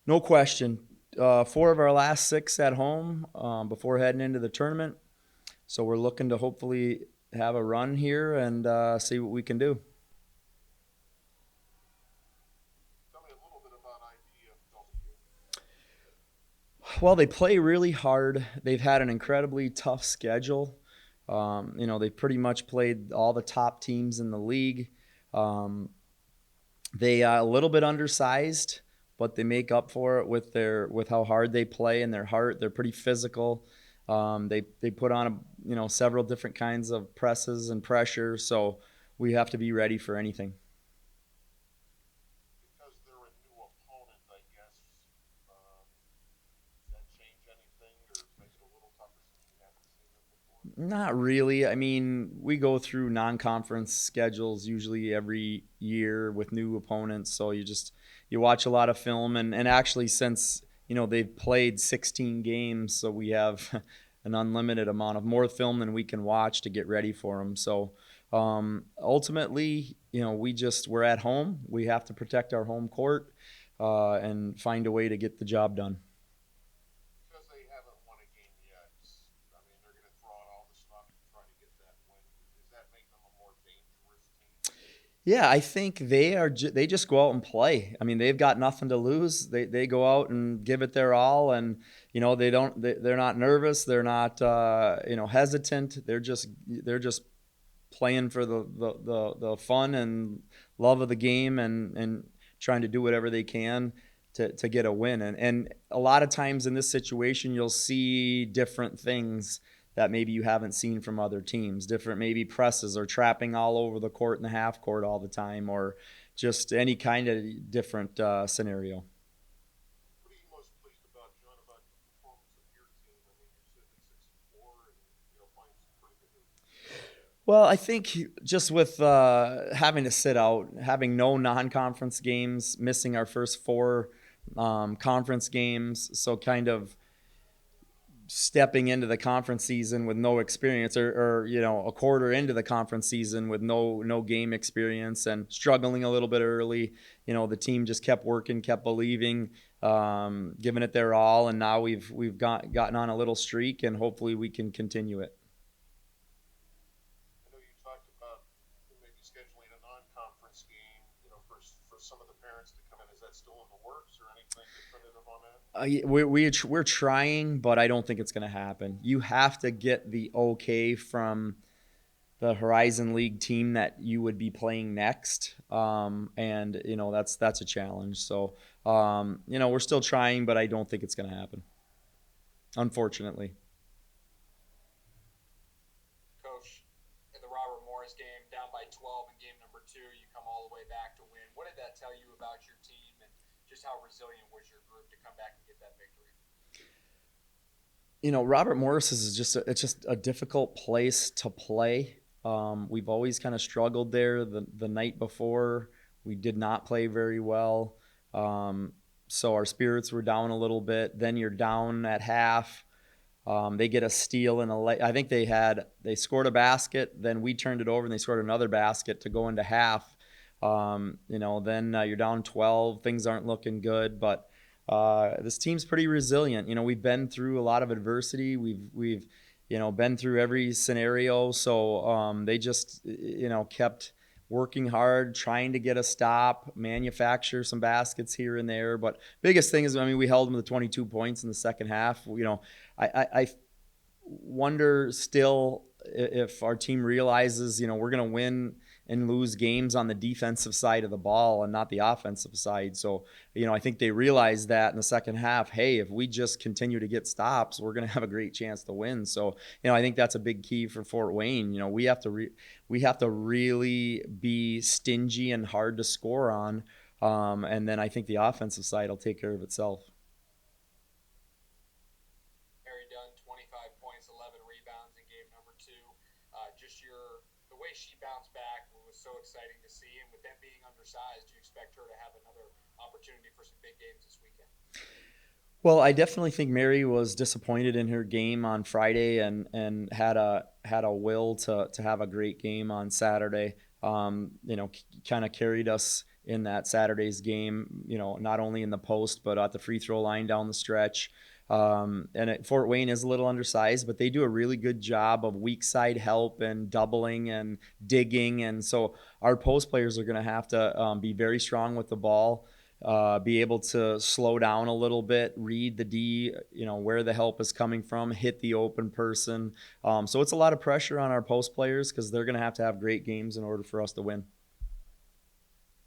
No question. 4 of our last 6 at home before heading into the tournament. So we're looking to hopefully have a run here and see what we can do. Well, they play really hard. They've had an incredibly tough schedule. They've pretty much played all the top teams in the league. Um, they are a little bit undersized, but they make up for it with how hard they play and their heart. They're pretty physical. They put on several different kinds of presses and pressure, so we have to be ready for anything. Not really. I mean, we go through non-conference schedules usually every year with new opponents, so you watch a lot of film and actually since, they've played 16 games, so we have an unlimited amount of more film than we can watch to get ready for them. So, ultimately, we're at home. We have to protect our home court and find a way to get the job done. Yeah, I think they just go out and play. I mean, they've got nothing to lose. They go out and give it their all, and they're not nervous. They're not hesitant. They're just playing for the fun and love of the game, and trying to do whatever they can to get a win. And a lot of times in this situation, you'll see different things that maybe you haven't seen from other teams. Different maybe presses or trapping all over the court and the half court all the time, or just any kind of different scenario. Well, I think just with having to sit out, having no non-conference games, missing our first 4 conference games, so kind of stepping into the conference season with no experience, or a quarter into the conference season with no game experience and struggling a little bit early. The team just kept working, kept believing, giving it their all, and now we've gotten on a little streak, and hopefully we can continue it. We're trying, but I don't think it's going to happen. You have to get the okay from the Horizon League team that you would be playing next, and that's a challenge. So we're still trying, but I don't think it's going to happen, unfortunately. Coach, in the Robert Morris game, down by 12 in game number 2, you come all the way back to win. What did that tell you about your team, and just how resilient was your group to come back and get that victory? Robert Morris is it's just a difficult place to play. We've always kind of struggled there. The night before, we did not play very well, so our spirits were down a little bit. Then you're down at half. They get a steal in I think they scored a basket. Then we turned it over and they scored another basket to go into half. Then you're down 12. Things aren't looking good, but this team's pretty resilient. We've been through a lot of adversity. We've been through every scenario. So they just kept working hard, trying to get a stop, manufacture some baskets here and there. But biggest thing is, I mean, we held them to 22 points in the second half. I wonder still if our team realizes, we're going to win and lose games on the defensive side of the ball and not the offensive side. So, I think they realized that in the second half, hey, if we just continue to get stops, we're going to have a great chance to win. So, I think that's a big key for Fort Wayne. We have to really be stingy and hard to score on. And then I think the offensive side will take care of itself. Mary Dunn, 25 points, 11 rebounds in game number 2. Just the way she bounced back was so exciting to see. And with them being undersized, do you expect her to have another opportunity for some big games this weekend? Well, I definitely think Mary was disappointed in her game on Friday and had a will to have a great game on Saturday. kind of carried us in that Saturday's game, not only in the post, but at the free throw line down the stretch. Fort Wayne is a little undersized, but they do a really good job of weak side help and doubling and digging. And so our post players are going to have to be very strong with the ball, be able to slow down a little bit, read the D, where the help is coming from, hit the open person. So it's a lot of pressure on our post players because they're going to have great games in order for us to win.